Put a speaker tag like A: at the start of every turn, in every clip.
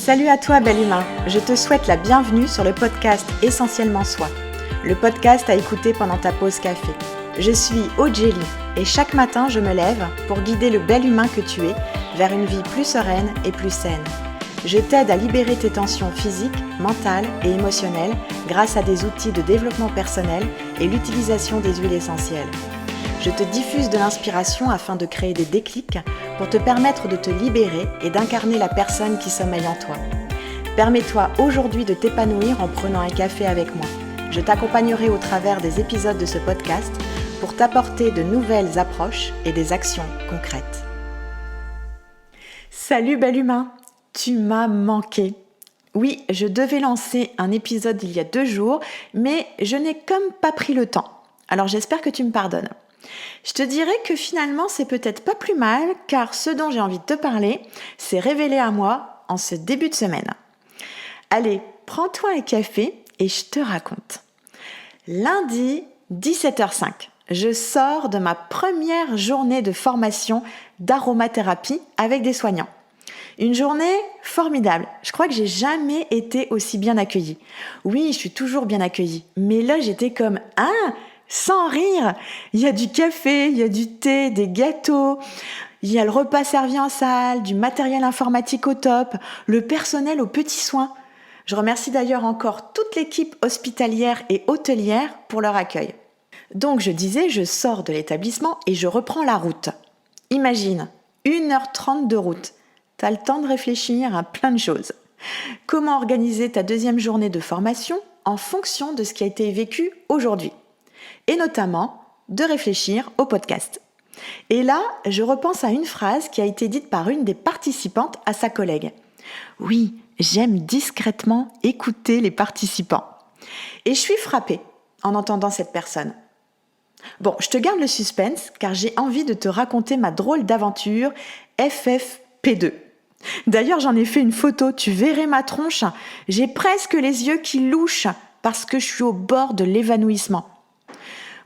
A: Salut à toi, bel humain. Je te souhaite la bienvenue sur le podcast Essentiellement Soi, le podcast à écouter pendant ta pause café. Je suis Odjeli et chaque matin, je me lève pour guider le bel humain que tu es vers une vie plus sereine et plus saine. Je t'aide à libérer tes tensions physiques, mentales et émotionnelles grâce à des outils de développement personnel et l'utilisation des huiles essentielles. Je te diffuse de l'inspiration afin de créer des déclics pour te permettre de te libérer et d'incarner la personne qui sommeille en toi. Permets-toi aujourd'hui de t'épanouir en prenant un café avec moi. Je t'accompagnerai au travers des épisodes de ce podcast pour t'apporter de nouvelles approches et des actions concrètes. Salut bel humain, tu m'as manqué. Oui, je devais lancer un épisode il y a 2 jours, mais je n'ai comme pas pris le temps. Alors j'espère que tu me pardonnes. Je te dirais que finalement c'est peut-être pas plus mal car ce dont j'ai envie de te parler s'est révélé à moi en ce début de semaine. Allez, prends-toi un café et je te raconte. Lundi, 17h05, je sors de ma première journée de formation d'aromathérapie avec des soignants. Une journée formidable. Je crois que j'ai jamais été aussi bien accueillie. Oui, je suis toujours bien accueillie, mais là j'étais comme sans rire. Il y a du café, il y a du thé, des gâteaux, il y a le repas servi en salle, du matériel informatique au top, le personnel aux petits soins. Je remercie d'ailleurs encore toute l'équipe hospitalière et hôtelière pour leur accueil. Donc je disais, je sors de l'établissement et je reprends la route. Imagine, 1h30 de route. T'as le temps de réfléchir à plein de choses. Comment organiser ta 2e journée de formation en fonction de ce qui a été vécu aujourd'hui? Et notamment de réfléchir au podcast. Et là, je repense à une phrase qui a été dite par une des participantes à sa collègue. Oui, j'aime discrètement écouter les participants. Et je suis frappée en entendant cette personne. Bon, je te garde le suspense car j'ai envie de te raconter ma drôle d'aventure FFP2. D'ailleurs, j'en ai fait une photo, tu verrais ma tronche. J'ai presque les yeux qui louchent parce que je suis au bord de l'évanouissement.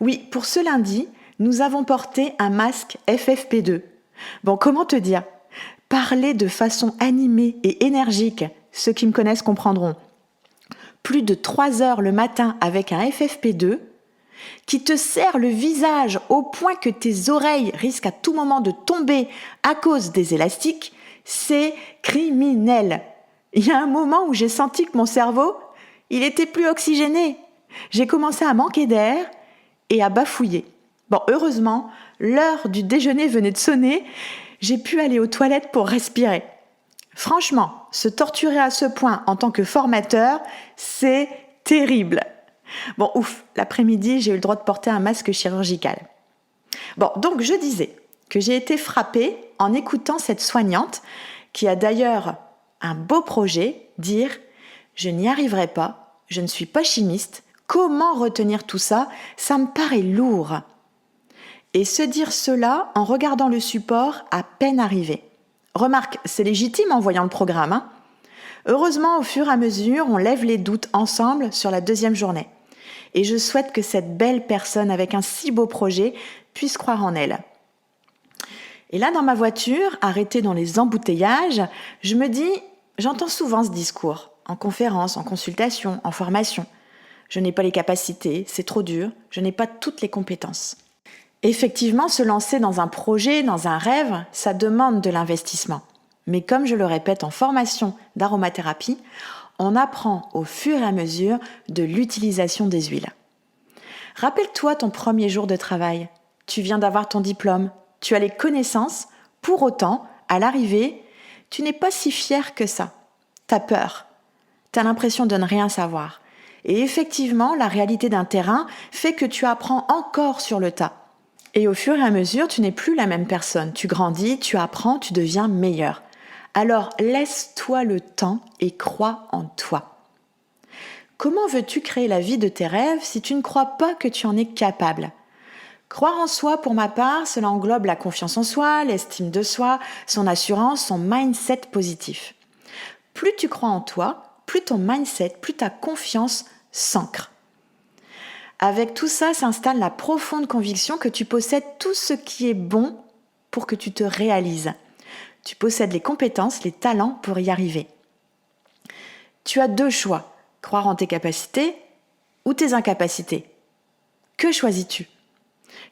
A: Oui, pour ce lundi, nous avons porté un masque FFP2. Bon, comment te dire? Parler de façon animée et énergique, ceux qui me connaissent comprendront. Plus de 3 heures le matin avec un FFP2 qui te serre le visage au point que tes oreilles risquent à tout moment de tomber à cause des élastiques, c'est criminel. Il y a un moment où j'ai senti que mon cerveau, il était plus oxygéné. J'ai commencé à manquer d'air et à bafouiller. Bon, heureusement, l'heure du déjeuner venait de sonner, j'ai pu aller aux toilettes pour respirer. Franchement, se torturer à ce point en tant que formateur, c'est terrible. Bon, ouf, l'après-midi, j'ai eu le droit de porter un masque chirurgical. Bon, donc je disais que j'ai été frappée en écoutant cette soignante, qui a d'ailleurs un beau projet, dire « Je n'y arriverai pas, je ne suis pas chimiste, comment retenir tout ça? Ça me paraît lourd. » Et se dire cela en regardant le support à peine arrivé. Remarque, c'est légitime en voyant le programme. Hein. Heureusement, au fur et à mesure, on lève les doutes ensemble sur la 2e journée. Et je souhaite que cette belle personne avec un si beau projet puisse croire en elle. Et là, dans ma voiture, arrêtée dans les embouteillages, je me dis, j'entends souvent ce discours, en conférence, en consultation, en formation. Je n'ai pas les capacités, c'est trop dur, je n'ai pas toutes les compétences. Effectivement, se lancer dans un projet, dans un rêve, ça demande de l'investissement. Mais comme je le répète en formation d'aromathérapie, on apprend au fur et à mesure de l'utilisation des huiles. Rappelle-toi ton premier jour de travail. Tu viens d'avoir ton diplôme, tu as les connaissances, pour autant, à l'arrivée, tu n'es pas si fier que ça. T'as peur, t'as l'impression de ne rien savoir. Et effectivement, la réalité d'un terrain fait que tu apprends encore sur le tas. Et au fur et à mesure, tu n'es plus la même personne. Tu grandis, tu apprends, tu deviens meilleur. Alors, laisse-toi le temps et crois en toi. Comment veux-tu créer la vie de tes rêves si tu ne crois pas que tu en es capable? Croire en soi, pour ma part, cela englobe la confiance en soi, l'estime de soi, son assurance, son mindset positif. Plus tu crois en toi, plus ton mindset, plus ta confiance s'ancre. Avec tout ça s'installe la profonde conviction que tu possèdes tout ce qui est bon pour que tu te réalises. Tu possèdes les compétences, les talents pour y arriver. Tu as deux choix, croire en tes capacités ou tes incapacités. Que choisis-tu ?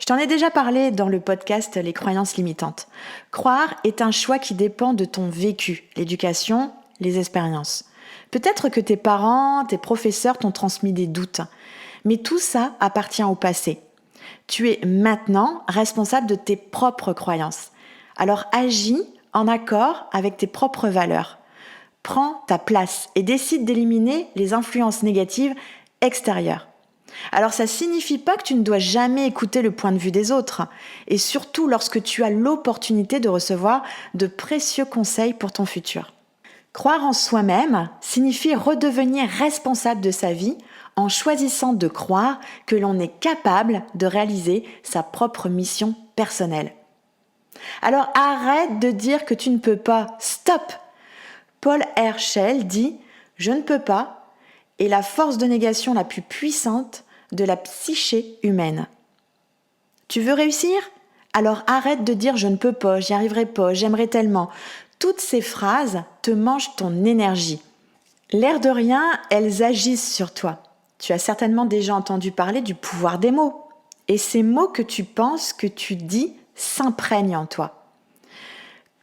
A: Je t'en ai déjà parlé dans le podcast Les croyances limitantes. Croire est un choix qui dépend de ton vécu, l'éducation, les expériences. Peut-être que tes parents, tes professeurs t'ont transmis des doutes, mais tout ça appartient au passé. Tu es maintenant responsable de tes propres croyances. Alors agis en accord avec tes propres valeurs. Prends ta place et décide d'éliminer les influences négatives extérieures. Alors ça signifie pas que tu ne dois jamais écouter le point de vue des autres, et surtout lorsque tu as l'opportunité de recevoir de précieux conseils pour ton futur. Croire en soi-même signifie redevenir responsable de sa vie en choisissant de croire que l'on est capable de réaliser sa propre mission personnelle. Alors arrête de dire que tu ne peux pas. Stop! Paul Herschel dit « Je ne peux pas » est la force de négation la plus puissante de la psyché humaine. Tu veux réussir ? Alors arrête de dire « Je ne peux pas, j'y arriverai pas, j'aimerais tellement ». Toutes ces phrases te mangent ton énergie. L'air de rien, elles agissent sur toi. Tu as certainement déjà entendu parler du pouvoir des mots. Et ces mots que tu penses, que tu dis, s'imprègnent en toi.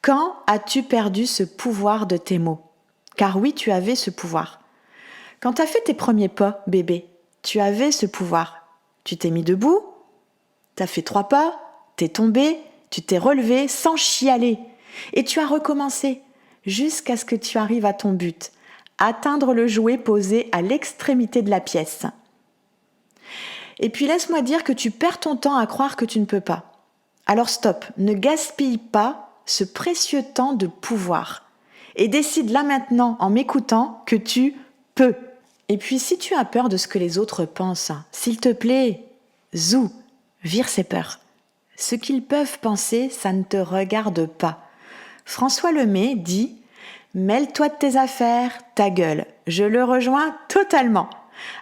A: Quand as-tu perdu ce pouvoir de tes mots ? Car oui, tu avais ce pouvoir. Quand tu as fait tes premiers pas, bébé, tu avais ce pouvoir. Tu t'es mis debout, tu as fait 3 pas, t'es tombé, tu t'es relevé sans chialer. Et tu as recommencé jusqu'à ce que tu arrives à ton but, atteindre le jouet posé à l'extrémité de la pièce. Et puis laisse-moi dire que tu perds ton temps à croire que tu ne peux pas. Alors stop, ne gaspille pas ce précieux temps de pouvoir. Et décide là maintenant, en m'écoutant, que tu peux. Et puis si tu as peur de ce que les autres pensent, s'il te plaît, vire ces peurs. Ce qu'ils peuvent penser, ça ne te regarde pas. François Lemay dit « Mêle-toi de tes affaires, ta gueule ». Je le rejoins totalement.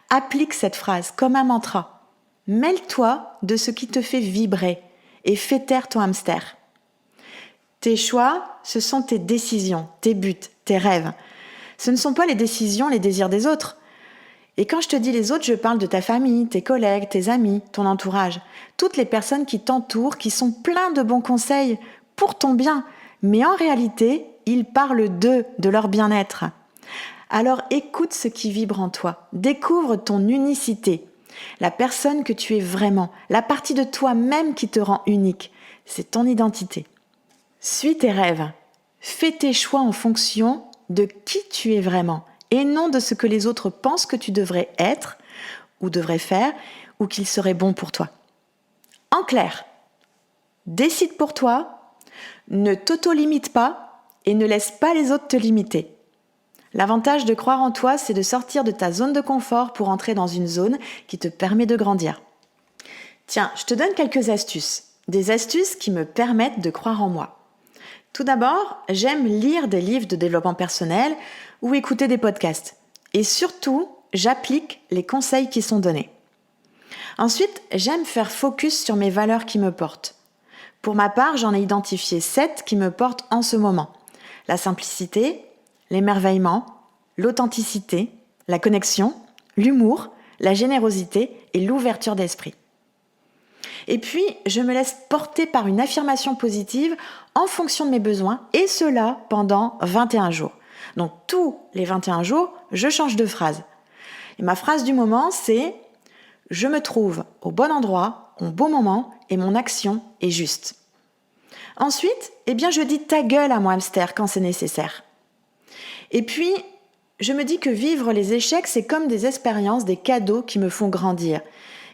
A: Applique cette phrase comme un mantra. Mêle-toi de ce qui te fait vibrer et fais taire ton hamster. Tes choix, ce sont tes décisions, tes buts, tes rêves. Ce ne sont pas les décisions, les désirs des autres. Et quand je te dis les autres, je parle de ta famille, tes collègues, tes amis, ton entourage. Toutes les personnes qui t'entourent, qui sont pleins de bons conseils pour ton bien. Mais en réalité, ils parlent d'eux, de leur bien-être. Alors écoute ce qui vibre en toi. Découvre ton unicité. La personne que tu es vraiment. La partie de toi-même qui te rend unique. C'est ton identité. Suis tes rêves. Fais tes choix en fonction de qui tu es vraiment et non de ce que les autres pensent que tu devrais être ou devrais faire ou qu'il serait bon pour toi. En clair, décide pour toi, ne t'auto-limite pas et ne laisse pas les autres te limiter. L'avantage de croire en toi, c'est de sortir de ta zone de confort pour entrer dans une zone qui te permet de grandir. Tiens, je te donne quelques astuces. Des astuces qui me permettent de croire en moi. Tout d'abord, j'aime lire des livres de développement personnel ou écouter des podcasts. Et surtout, j'applique les conseils qui sont donnés. Ensuite, j'aime faire focus sur mes valeurs qui me portent. Pour ma part, j'en ai identifié 7 qui me portent en ce moment. La simplicité, l'émerveillement, l'authenticité, la connexion, l'humour, la générosité et l'ouverture d'esprit. Et puis, je me laisse porter par une affirmation positive en fonction de mes besoins, et cela pendant 21 jours. Donc, tous les 21 jours, je change de phrase. Et ma phrase du moment, c'est « Je me trouve au bon endroit, au bon moment, et mon action est juste ». Ensuite, je dis « ta gueule » à mon hamster quand c'est nécessaire. Et puis, je me dis que vivre les échecs, c'est comme des expériences, des cadeaux qui me font grandir.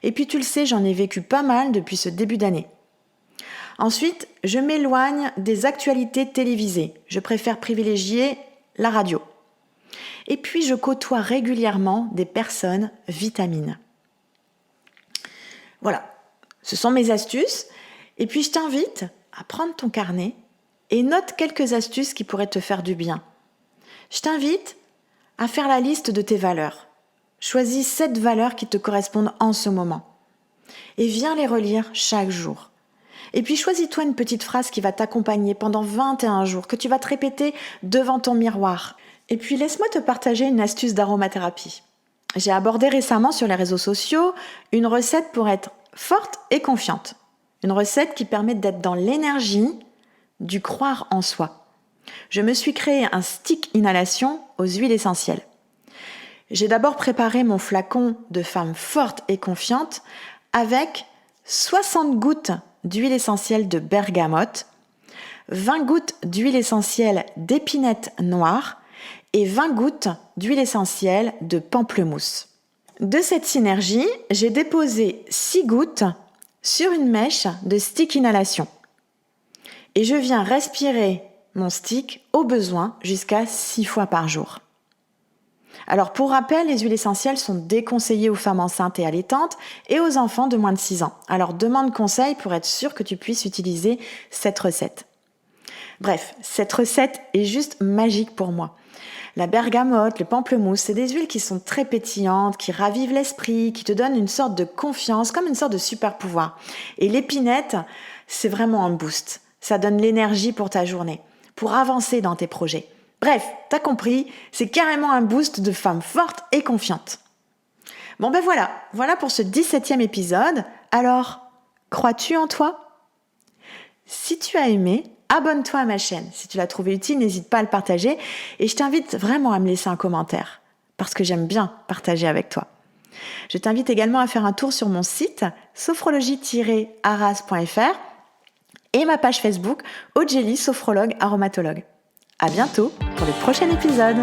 A: Et puis tu le sais, j'en ai vécu pas mal depuis ce début d'année. Ensuite, je m'éloigne des actualités télévisées. Je préfère privilégier la radio. Et puis, je côtoie régulièrement des personnes vitamines. Voilà, ce sont mes astuces. Et puis, je t'invite à prendre ton carnet et note quelques astuces qui pourraient te faire du bien. Je t'invite à faire la liste de tes valeurs. Choisis 7 valeurs qui te correspondent en ce moment. Et viens les relire chaque jour. Et puis choisis-toi une petite phrase qui va t'accompagner pendant 21 jours, que tu vas te répéter devant ton miroir. Et puis laisse-moi te partager une astuce d'aromathérapie. J'ai abordé récemment sur les réseaux sociaux une recette pour être forte et confiante. Une recette qui permet d'être dans l'énergie du croire en soi. Je me suis créé un stick inhalation aux huiles essentielles. J'ai d'abord préparé mon flacon de femme forte et confiante avec 60 gouttes d'huile essentielle de bergamote, 20 gouttes d'huile essentielle d'épinette noire et 20 gouttes d'huile essentielle de pamplemousse. De cette synergie, j'ai déposé 6 gouttes sur une mèche de stick inhalation. Et je viens respirer mon stick au besoin jusqu'à 6 fois par jour. Alors pour rappel, les huiles essentielles sont déconseillées aux femmes enceintes et allaitantes et aux enfants de moins de 6 ans. Alors demande conseil pour être sûr que tu puisses utiliser cette recette. Bref, cette recette est juste magique pour moi. La bergamote, le pamplemousse, c'est des huiles qui sont très pétillantes, qui ravivent l'esprit, qui te donnent une sorte de confiance, comme une sorte de super pouvoir. Et l'épinette, c'est vraiment un boost. Ça donne l'énergie pour ta journée, pour avancer dans tes projets. Bref, t'as compris, c'est carrément un boost de femme forte et confiante. Bon ben voilà pour ce 17e épisode. Alors, crois-tu en toi ? Si tu as aimé, abonne-toi à ma chaîne. Si tu l'as trouvé utile, n'hésite pas à le partager. Et je t'invite vraiment à me laisser un commentaire, parce que j'aime bien partager avec toi. Je t'invite également à faire un tour sur mon site sophrologie-arras.fr et ma page Facebook Odjely Sophrologue Aromatologue. À bientôt pour le prochain épisode.